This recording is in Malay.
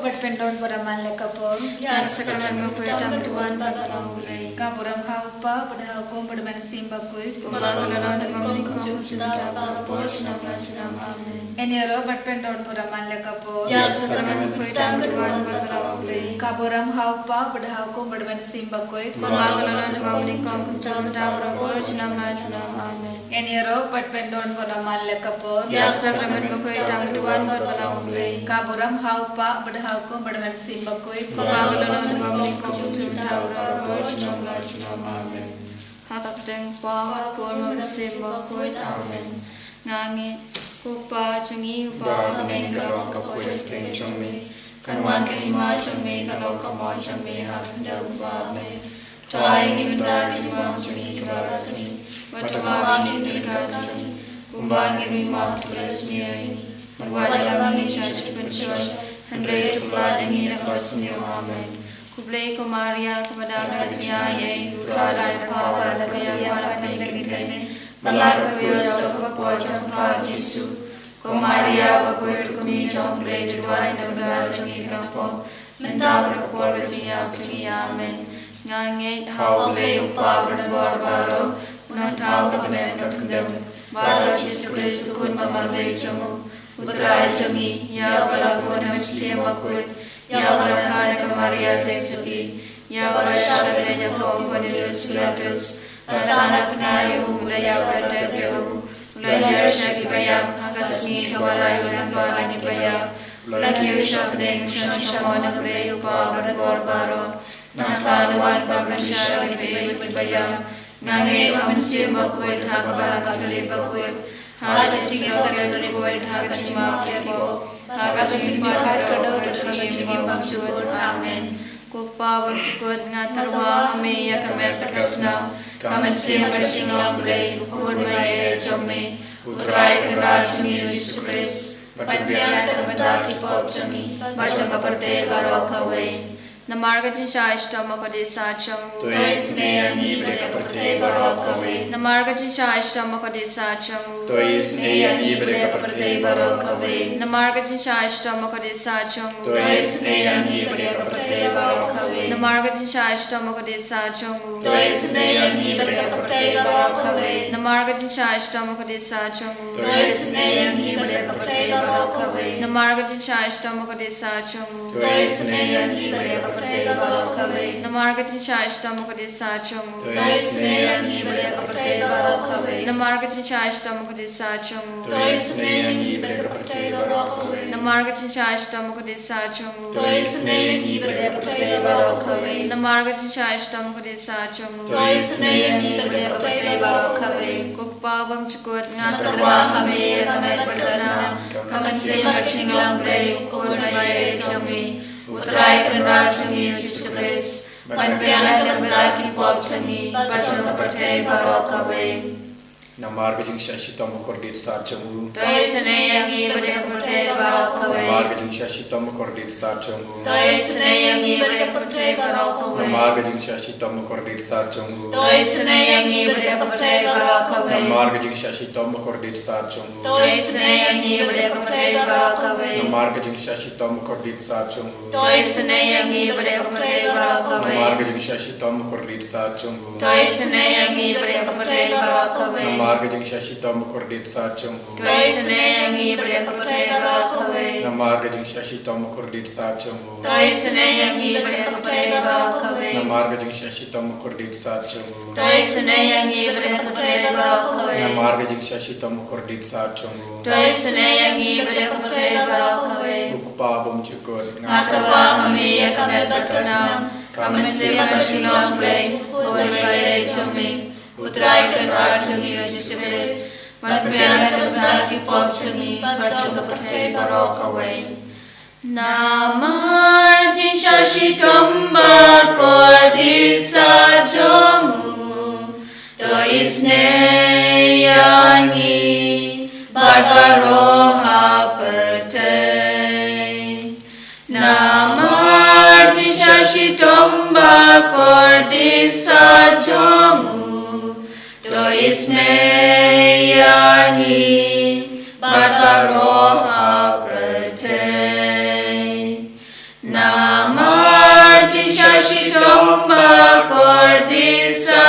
berpendon pada malakapo yang sekarang mempunyai tuan berlaulai. Kaburam kaupa pada hukum pada mansim bakui Kumbangunan dan memiliki cinta berpos nama amin. Enyero berpendon pada malakapo Yang sekarang mempunyai tuan berlaulai. Kaburam kaupa pada hukum pada mansim bakui Kumbangunan dan memiliki cinta berpos nama amin. Enyero berpendon pada malakapo Yang sekarang mempunyai tuan berlaulai. Kaburam kaupa pada hukum pada mansim bakui Kumbangunan dan memiliki cinta berpos nama amin. Hakak deng pawat pun membersih bakui amin. Ngangi kupa cungi upa menggerak kapoi deng cumi. Kanwan kahima cumi kalau kamu cumi hakda upa me. Try ngibda cuma cumi bagasi. Watawa ini cumi. Kumbangi rumah tulis ini. Merwadalam ni syajat pencoy. Hendrai tupla dengi rakosni amin. Kublai ko Maria kepada Raja yang utara kawal kaya para peningkatnya malah kaya sok pojok pa Yesus ko Maria bagoi kami jomble di luar negara jangi kenapa mentah berpor kejia jangi amin nganget haule upa berbor baro unatau kebenar kedeng pada Yesus Kristus kun mamarbe jamu utara jangi ya balapun manusia bagoi Ya Allah ke Maria Tesudi, Ya Allah syarabnya kau penidus pilatus, asana penayu, laya berterbiu, laya syaki bayam, hagasmi kawalai ulan barang bayam, lagi usap deng syamon nagre upa bergor baro, nakaluan pamasyara dibayut bayam, ngange kamsir makuit hagabala katuli bakuit, hagacing kakuit hagacimap yako. Hagacing kado bercingim bangcur amin. Kupa bercukur ngatarwa kami ya kami berkasnam. Kami sim bercingam boleh ukur maya jami. Utrai keras jami Yesus Kristus. Padbiya terbenda kipop jami. Baca kaperte barokawe. Namarga jinsha ishtama kodesa changu. Tu és néani berkaperte barokawe. Namarga jinsha ishtama kodesa changu. Tu és néani berkaperte barokawe. Namarga jinsha ishtama kodesa changu. Tu és néani berkaperte barokawe. Namarga jinsha ishtama kodesa changu. Tu és néani berkaperte barokawe. Namarga jinsha ishtama kodesa changu. Tu és néani berkaperte barokawe. Namarga jinsha ishtama kodesa changu. Tu és néani berkaperte barokawe. Namarga jinsha ishtama kodesa changu. Tu és néani berkaperte barokawe. Namarga jinsha ishtama kodesa changu. Tu és néani berkaperte barokawe. Namarga jinsha ishtama kodesa changu. Tu és néani berkaperte barokawe. Namarga jinsha ishtama kodesa changu. Tu és néani berkaperte barokawe. Kukpabam chukut ngatarwa hame kamet bersam kamasih bercingam lay ukul maya jami utrai kenrat jangi Yesus Kristus panpiana kebentar kipop jangi baca pertai barokawe. Namarga jinsha shitam kordit sarjamu. Toisne yangi berdeka pertai barokawe. Namarga jinsha shitam kordit sarjamu. Toisne yangi berdeka pertai barokawe. Namarga jinsha shitam kordit sarjamu. Toisne yangi berdeka pertai barokawe. Namarga jinsha shitam kordit sarjamu. Toisne yangi berdeka pertai barokawe. Namarga jinsha shitam kordit sarjamu. Toisne yangi berdeka pertai barokawe. Namarga jinsha shitam kordit sarjamu. Toisne yangi berdeka pertai barokawe. Namarga jinsha shitam kordit sarjamu. Toisne yangi berdeka pertai barokawe. Namarga jinsha shitam kordit sarjamu. Toisne yangi berdeka pertai barokawe. Namarga jinsha shitam kordit sarjamu. Toisne yangi berdeka pertai barokawe. Namarga jinsha shitam kordit sarjamu. Toisne yangi berdeka pertai barokawe. Ukpabam chukut Ngatawa kami kami bersam kami bercingam lay ukul maya jami. Utrai kenrat jangi Yesus Kristus panpiana kebentar kipop jangi baca pertai barokawe. Namar jinsha shitomba kordisa jongu toisne yangi barbaroha pertai. Namar jinsha shitomba kordisa jongu toisne yangi barbaroha pertai. Shashi Tomba Kordisa